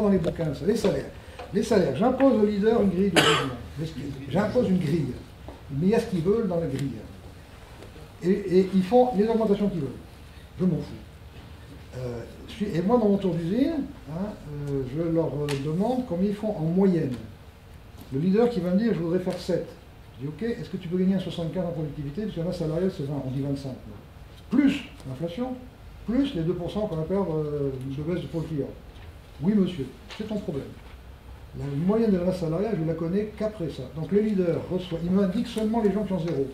dans les bouquins, ça, les salaires. Les salaires, j'impose au leader une grille de jugement. J'impose une grille. Mais il y a ce qu'ils veulent dans la grille. Et ils font les augmentations qu'ils veulent. Je m'en fous. Et moi, dans mon tour d'usine, je leur demande combien ils font en moyenne. Le leader qui va me dire, je voudrais faire 7. Je dis, ok, est-ce que tu peux gagner un 75 en productivité? Parce que là, salarial, c'est 20, on dit 25. Plus l'inflation, plus les 2% qu'on va perdre de baisse pour le client. Oui, monsieur, c'est ton problème. La moyenne de la masse salariale, je ne la connais qu'après ça. Donc le leader reçoit, il m'indique seulement les gens qui ont 0.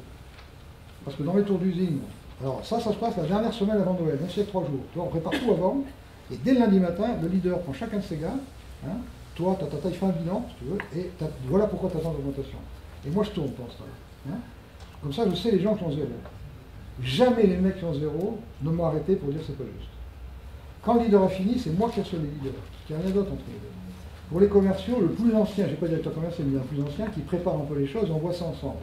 Parce que dans les tours d'usine, alors ça se passe la dernière semaine avant Noël, même si c'est 3 jours. Tu vois, on prépare tout avant, et dès le lundi matin, le leader prend chacun de ses gars, toi, il fait un bilan, si tu veux, et voilà pourquoi tu attends l'augmentation. Et moi, je tourne pour ça. Comme ça, je sais les gens qui ont 0. Jamais les mecs qui ont 0 ne m'ont arrêté pour dire que c'est pas juste. Quand le leader a fini, c'est moi qui reçois les leaders. Il n'y a rien d'autre entre les deux. Pour les commerciaux, le plus ancien, je n'ai pas directeur commercial, mais un plus ancien qui prépare un peu les choses, on voit ça ensemble.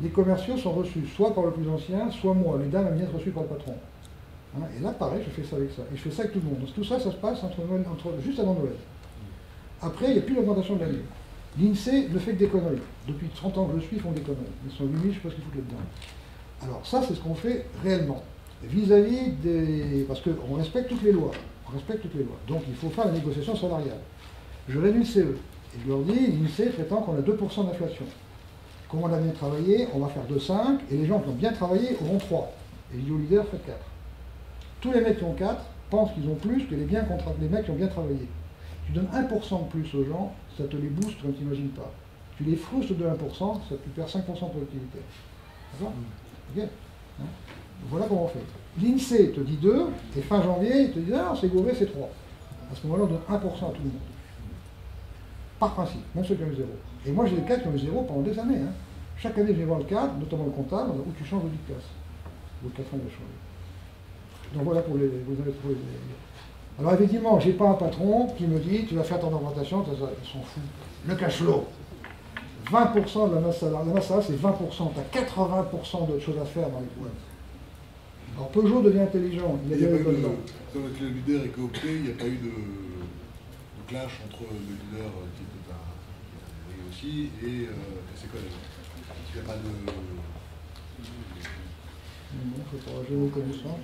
Les commerciaux sont reçus soit par le plus ancien, soit moi. Les dames aiment bien être reçues par le patron. Et là, pareil, je fais ça avec ça. Et je fais ça avec tout le monde. Donc tout ça, ça se passe juste avant Noël. Après, il n'y a plus d'augmentation de l'année. L'INSEE ne fait que des conneries. Depuis 30 ans que je suis, ils font des conneries. Ils sont 8000, je ne sais pas ce qu'ils foutent là-dedans. Alors ça, c'est ce qu'on fait réellement. Vis-à-vis des... Parce qu'on respecte toutes les lois. On respecte toutes les lois. Donc il faut faire la négociation salariale. Je réduis le CE. Et je leur dis, l'INSEE prétend qu'on a 2% d'inflation. Comme on a bien travaillé, on va faire 2,5, et les gens qui ont bien travaillé auront 3. Et je dis au leader, faites 4. Tous les mecs qui ont 4 pensent qu'ils ont plus que les mecs qui ont bien travaillé. Tu donnes 1% de plus aux gens, ça te les booste comme tu n'imagines pas. Tu les frustres de 1%, ça te perd 5% de productivité. D'accord? Ok? Voilà comment on fait. L'INSEE te dit 2, et fin janvier, il te dit, ah, c'est gouré, c'est 3. À ce moment-là, on donne 1% à tout le monde. Par principe, même ceux qui ont eu 0. Et moi, j'ai des cadres qui ont eu 0 pendant des années. Chaque année, je vais voir le cadre, notamment le comptable, où tu changes de classe. Au bout de 4 ans, il va changer. Donc voilà pour les... Alors effectivement, je n'ai pas un patron qui me dit, tu vas faire ton augmentation, ils s'en foutent. Le cash flow. 20% de la masse salariale. La masse salariale, c'est 20%. Tu as 80% de choses à faire dans les boîtes. Alors Peugeot devient intelligent. Il n'y a pas eu de... Avec le leader est coopté, il n'y a pas eu de clash entre le leader qui est aussi et ses collègues. Il n'y a pas de... Non, il faut pas, j'ai mes connaissances.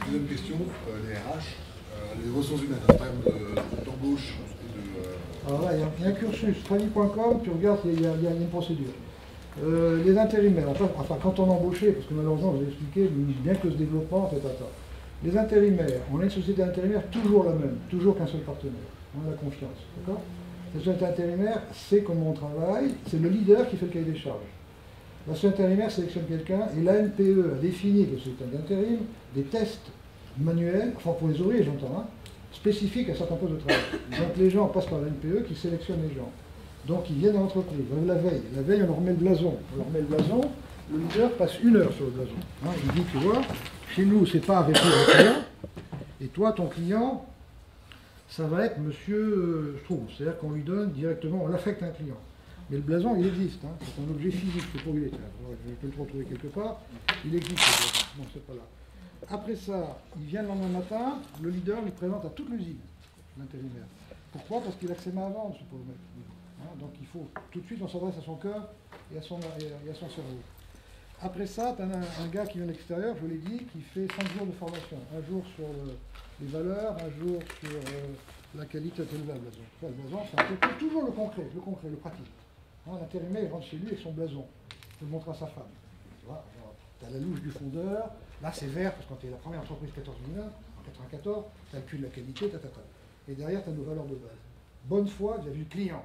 Deuxième question, les RH, les ressources humaines en termes d'embauche et de... Alors là, il y a un cursus, travail.com, tu regardes, il y a une procédure. Les intérimaires, enfin quand on embauchait, parce que malheureusement, je vous ai expliqué, bien que ce développement, les intérimaires, on a une société intérimaire toujours la même, toujours qu'un seul partenaire. On a la confiance, d'accord? La société intérimaire, c'est comment on travaille, c'est le leader qui fait le cahier des charges. La société intérimaire sélectionne quelqu'un et l'ANPE a défini, que c'est un intérim, des tests manuels, enfin pour les ouvriers j'entends, spécifiques à certains postes de travail. Donc les gens passent par l'ANPE qui sélectionne les gens. Donc ils viennent à l'entreprise. La veille, on leur met le blason. On leur met le blason, le leader passe 1 heure sur le blason. Il dit, tu vois, chez nous, c'est pas avec le client, et toi, ton client, ça va être monsieur Strauss. C'est-à-dire qu'on lui donne directement, on l'affecte à un client. Mais le blason, il existe. C'est un objet physique, c'est pour lui. Je peux le retrouver quelque part. Il existe, le blason. Non, c'est pas là. Après ça, il vient le lendemain matin, le leader lui présente à toute l'usine, l'intérimaire. Pourquoi? Parce qu'il a que ses mains à vendre, ce pauvre mec. Donc il faut, tout de suite, on s'adresse à son cœur et à son cerveau. Après ça, tu as un gars qui vient de l'extérieur, je vous l'ai dit, qui fait 5 jours de formation. Un jour sur les valeurs, un jour sur la qualité de la blason. Le blason, c'est toujours le concret, le pratique. L'intérimaire, il rentre chez lui avec son blason. Il peut le montrer à sa femme. Tu as la louche du fondeur, là c'est vert, parce que quand tu es la première entreprise 14 000, en 94, tu as le cul de la qualité, et derrière, tu as nos valeurs de base. Bonne foi vis-à-vis du client.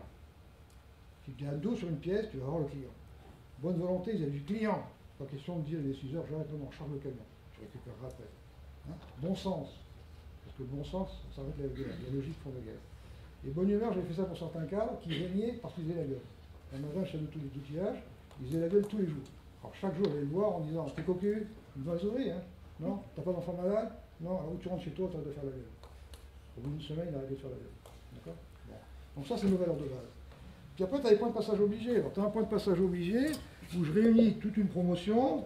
Si tu as un dos sur une pièce, tu vas voir le client. Bonne volonté vis-à-vis du client. Pas question de dire, il est 6 heures, j'arrête, non, charge le camion. Je récupérerai après. Bon sens. Parce que le bon sens, ça arrête la guerre. La logique font la guerre. Et bonne humeur, j'avais fait ça pour certains cadres qui régnaient parce qu'ils faisaient la gueule. Un matin, chef de tous les outillages, ils faisaient la gueule tous les jours. Alors chaque jour, j'allais le voir en disant, t'es cocu, ils vont les ouvrir, non? T'as pas d'enfant malade? Non, alors où tu rentres chez toi, tu de faire la gueule. Au bout d'une semaine, il a arrêté de faire la gueule. D'accord? Bon. Donc ça, c'est nos valeurs de base. Puis après, tu as les points de passage obligés. Alors, tu as un point de passage obligé où je réunis toute une promotion,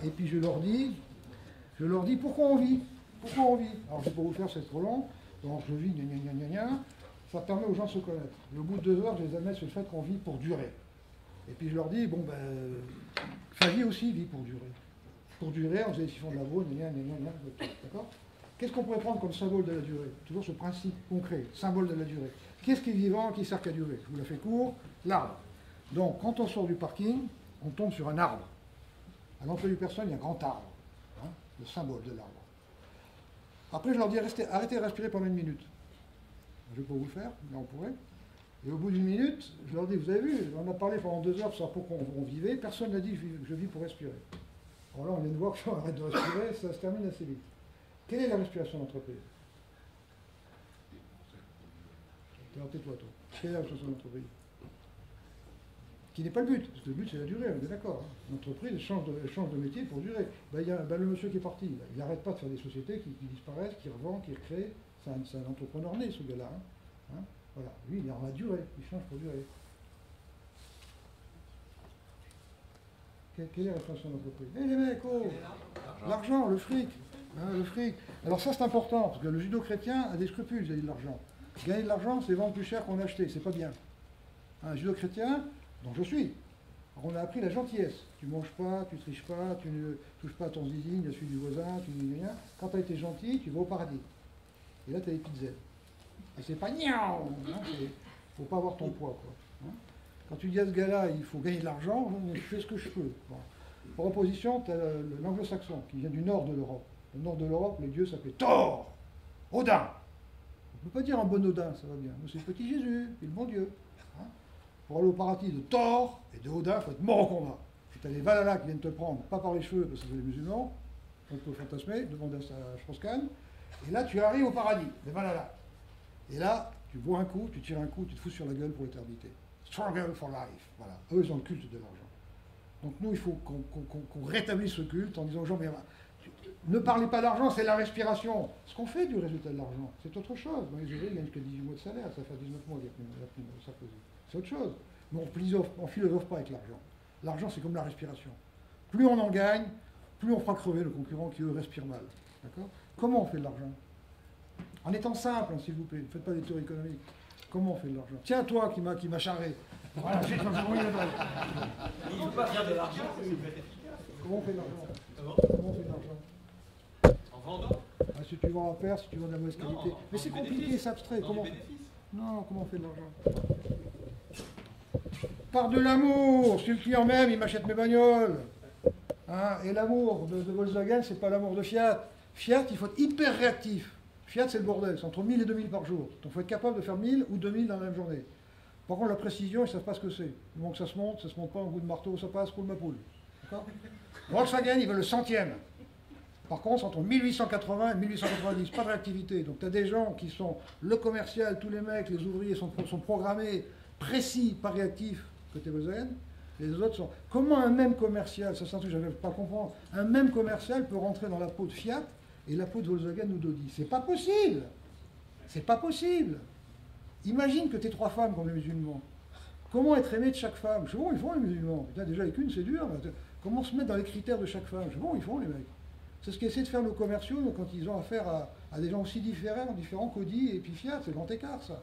et puis je leur dis pourquoi on vit. Pourquoi on vit. Alors, je ne vais pas vous le faire, c'est trop long. Donc je vis, gna gna gna gna gna, ça permet aux gens de se connaître. Et au bout de 2 heures, je les amène sur le fait qu'on vit pour durer. Et puis je leur dis, bon ben, Favi aussi vit pour durer. Pour durer, on faisait des siphons de labo, gna gna gna gna, d'accord? Qu'est-ce qu'on pourrait prendre comme symbole de la durée? Toujours ce principe concret, symbole de la durée. Qu'est-ce qui est vivant, qui sert qu'à durer? Je vous la fais court, l'arbre. Donc, quand on sort du parking, on tombe sur un arbre. À l'entrée du personne, il y a un grand arbre, hein, le symbole de l'arbre. Après, je leur dis, arrêtez de respirer pendant 1 minute. Je ne vais pas vous le faire, mais on pourrait. Et au bout d'1 minute, je leur dis, vous avez vu, on a parlé pendant 2 heures sur pourquoi on vivait, personne n'a dit je vis pour respirer. Alors là, on vient de voir que si on arrête de respirer, ça se termine assez vite. Quelle est la respiration d'entreprise? Tais-toi, toi. Quelle est la respiration d'entreprise? Qui n'est pas le but, parce que le but c'est la durée, on est d'accord. Hein. L'entreprise change de métier pour durer. Il y a le monsieur qui est parti, là. Il n'arrête pas de faire des sociétés qui disparaissent, qui revendent, qui recréent. C'est un entrepreneur né, ce gars-là. Hein. Voilà. Lui, il est en la durée, il change pour durer. Quelle est la respiration d'entreprise? Eh les mecs, oh, l'argent, le fric. Hein, le fric. Alors ça c'est important, parce que le judo-chrétien a des scrupules vis-à-vis de l'argent. Gagner de l'argent, c'est vendre plus cher qu'on a acheté, c'est pas bien. Un judo-chrétien, dont je suis, alors, on a appris la gentillesse. Tu manges pas, tu triches pas, tu ne touches pas à ton zizine, à celui du voisin, tu ne rien. Quand tu as été gentil, tu vas au paradis. Et là, tu as les petites ailes. Et c'est pas niaou, hein, faut pas avoir ton poids, quoi. Hein. Quand tu dis à ce gars-là, il faut gagner de l'argent, je fais ce que je peux. Bon. Par opposition, tu as l'anglo-saxon, qui vient du nord de l'Europe. Le nord de l'Europe, les dieux s'appelaient Thor, Odin. On ne peut pas dire un bon Odin, ça va bien. Nous, c'est le petit Jésus, et le bon Dieu. Hein. Pour aller au paradis de Thor et de Odin, il faut être mort au combat. Et tu as les Valhalla qui viennent te prendre, pas par les cheveux, parce que c'est les musulmans, on peut fantasmer, demander à Strauss-Kahn. Et là, tu arrives au paradis, les Valhalla. Et là, tu bois un coup, tu tires un coup, tu te fous sur la gueule pour l'éternité. Struggle for life. Voilà. Eux, ils ont le culte de l'argent. Donc nous, il faut qu'on rétablisse ce culte en disant aux gens, mais ne parlez pas d'argent, c'est la respiration. Ce qu'on fait du résultat de l'argent, c'est autre chose. Bon, les ouvriers gagnent que 18 mois de salaire, ça fait 19 mois qu'il y a plus de Sarkozy. C'est autre chose. Mais on ne philosophe pas avec l'argent. L'argent, c'est comme la respiration. Plus on en gagne, plus on fera crever le concurrent qui, eux, respire mal. D'accord? Comment on fait de l'argent? En étant simple, hein, s'il vous plaît. Ne faites pas des théories économiques. Comment on fait de l'argent? Tiens, toi qui m'a charré. Voilà, j'ai changé de balle. Il ne faut pas faire de l'argent, c'est efficace. Comment on fait de l'argent? Comment on fait de l'argent? En vendant? Ah, si tu vends en paire, si tu vends de la mauvaise qualité. Mais c'est compliqué, c'est abstrait. Comment... Non, comment on fait de l'argent? Par de l'amour. Si le client même, il m'achète mes bagnoles. Hein, et l'amour de Volkswagen, c'est pas l'amour de Fiat. Fiat, il faut être hyper réactif. Fiat, c'est le bordel. C'est entre 1000 et 2000 par jour. Donc, il faut être capable de faire 1000 ou 2000 dans la même journée. Par contre, la précision, ils ne savent pas ce que c'est. Donc, ça se monte pas, un coup de marteau, ça passe, roule ma poule. D'accord? Volkswagen, ils veulent le centième. Par contre, c'est entre 1880 et 1890, pas de réactivité. Donc, tu as des gens qui sont le commercial, tous les mecs, les ouvriers sont programmés, précis, pas réactifs, côté Volkswagen. Les autres sont. Comment un même commercial, ça c'est un truc que je n'avais pas à comprendre, un même commercial peut rentrer dans la peau de Fiat et la peau de Volkswagen ou d'Audi? C'est pas possible! C'est pas possible! Imagine que tu es 3 femmes comme les musulmans. Comment être aimé de chaque femme? Je sais bon, ils font les musulmans. Putain, déjà avec une, c'est dur. Comment se mettre dans les critères de chaque femme? Je sais bon, ils font les mecs. C'est ce qu'essaient de faire nos commerciaux quand ils ont affaire à des gens aussi différents qu'Audi et puis Fiat. C'est le grand écart, ça.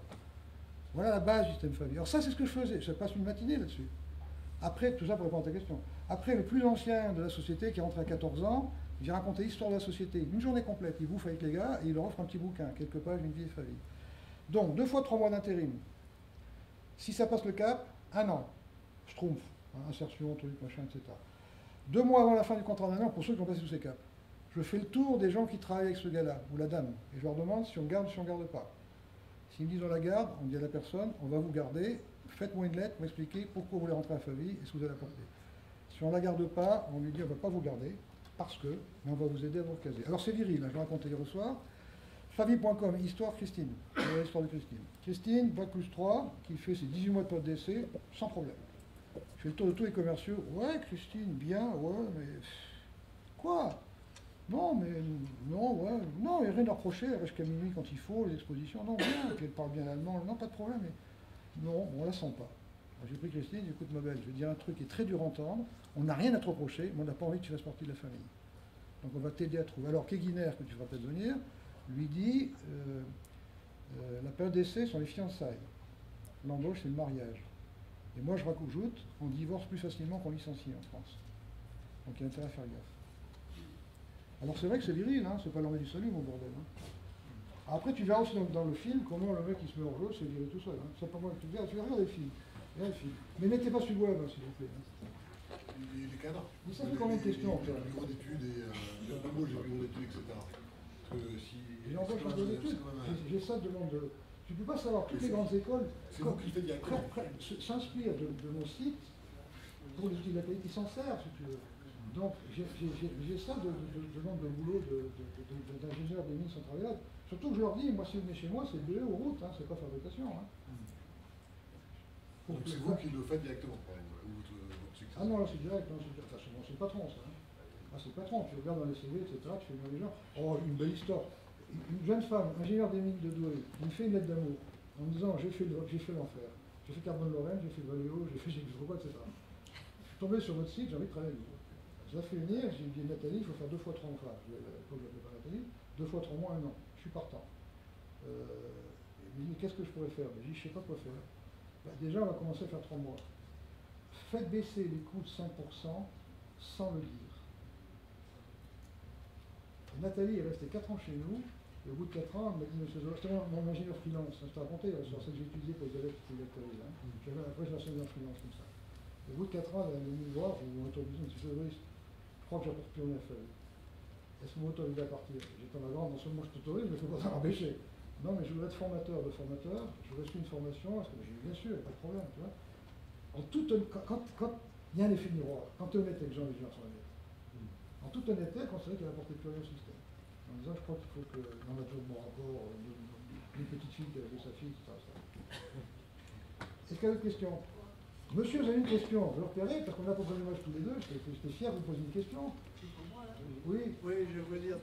Voilà la base du système familial. Alors ça, c'est ce que je faisais. Je passe une matinée là-dessus. Après, tout ça pour répondre à ta question. Après, le plus ancien de la société, qui est rentré à 14 ans, il vient raconter l'histoire de la société. Une journée complète. Il bouffe avec les gars et il leur offre un petit bouquin, quelques pages d'une vie de famille. Donc, 2 fois 3 mois d'intérim. Si ça passe le cap, 1 an. Schtroumpf, hein, insertion, truc, machin, etc. 2 mois avant la fin du contrat d'1 an, pour ceux qui ont passé tous ces caps. Je fais le tour des gens qui travaillent avec ce gars-là, ou la dame, et je leur demande si on garde ou si on ne garde pas. S'ils me disent on la garde, on dit à la personne, on va vous garder, faites-moi une lettre, m'expliquer pourquoi vous voulez rentrer à famille et ce que vous allez apporter. Si on ne la garde pas, on lui dit on ne va pas vous garder, parce que, mais on va vous aider à vous recaser. Alors c'est viril, hein, je l'ai raconté hier soir. Favi.com, histoire Christine, l'histoire de Christine. Christine, bac plus 3, qui fait ses 18 mois de période d'essai, sans problème. Je fais le tour de tous les commerciaux. Ouais, Christine, bien, ouais, mais... Quoi? Non, mais... Non, ouais, non, il n'y a rien à reprocher, elle reste qu'à minuit quand il faut, les expositions, non, bien, et puis elle parle bien allemand, non, pas de problème, mais... Non, on la sent pas. J'ai pris Christine, écoute ma belle, je vais dire un truc qui est très dur à entendre, on n'a rien à te reprocher, mais on n'a pas envie que tu fasses partie de la famille. Donc on va t'aider à trouver. Alors, Keguiner, que tu feras peut-être venir, lui dit, La période d'essai sont les fiançailles. L'embauche, c'est le mariage. Et moi, je rajoute, on divorce plus facilement qu'on licencie en France. Donc il y a intérêt à faire gaffe. Alors c'est vrai que c'est viril, hein, c'est pas l'armée du salut, mon bordel. Hein. Après, tu verras aussi dans le film comment le mec qui se met en jeu, c'est viril tout seul. Hein. C'est pas moi, tu verras les films. Mais mettez pas sur le web, hein, s'il vous plaît. Hein. Les cadres. Mais ça fait combien de questions, toi? Les bureaux d'études et l'embauche des bureaux d'études, etc. Parce que si. J'ai l'embauche en bureau d'études. J'ai ça de demande de. Tu ne peux pas savoir, toutes les grandes écoles s'inspirent de mon site pour les outils de la qualité, ils s'en servent, si tu veux. Donc, j'ai ça de demande de boulot d'ingénieurs des mines centrales. Surtout que je leur dis, moi, si vous venez chez moi, c'est BE ou route, hein, c'est pas fabrication. Hein. Donc c'est vous qui le faites directement, par exemple, ou votre succès. Ah non, là c'est direct, enfin, c'est le patron, ça. Hein. Ah, c'est le patron, tu regardes dans les CV, etc., tu fais bien les gens. Oh, une belle histoire. Une jeune femme, ingénieure des mines de Douai, qui me fait une lettre d'amour, en me disant, j'ai fait l'enfer. J'ai fait Carbone-Lorraine, j'ai fait Valeo, j'ai fait je sais pas, etc. Je suis tombé sur votre site, j'ai envie de travailler avec vous. Je l'ai fait venir, j'ai dit, Nathalie, il faut faire 2 fois 3 mois. Je l'appelais pas Nathalie, 2 fois 3 mois, 1 an. Je suis partant. Il me dit, qu'est-ce que je pourrais faire? Je dis, je sais pas quoi faire. Bah, déjà, on va commencer à faire 3 mois. Faites baisser les coûts de 5% sans le dire. Et Nathalie est restée 4 ans chez nous, et au bout de 4 ans, elle m'a dit, monsieur Zola, c'était mon ingénieur freelance, je t'ai raconté, sur celle que j'ai utilisée pour les élèves qui étaient lecteurs. Après, je l'ai enseigné en freelance comme ça. Et au bout de 4 ans, elle est venue me voir, on est obligé, monsieur Zola, je crois que j'apporte plus rien à faire. Est-ce que vous m'autorisez à partir? J'étais en avant, non seulement je t'autorise, mais il ne faut pas t'en empêcher. Non, mais je voudrais être formateur de formateur, je voudrais suivre une formation, parce que j'ai dit, bien sûr, pas de problème, tu vois. Quand il y a un effet miroir, quand tu es honnête avec les gens sont honnêtes. En toute honnêteté, elle considérait qu'elle n'apportait plus rien au système. En disant, je crois qu'il faut que, dans la toujours de mon rapport, une petite fille qui a vu sa fille, etc. Est-ce qu'il y a d'autres questions? Monsieur, vous avez une question, je le repérais, parce qu'on a pas pris l'image tous les deux, j'étais fier de vous poser une question. C'est pour moi là? Oui. Oui, je veux dire,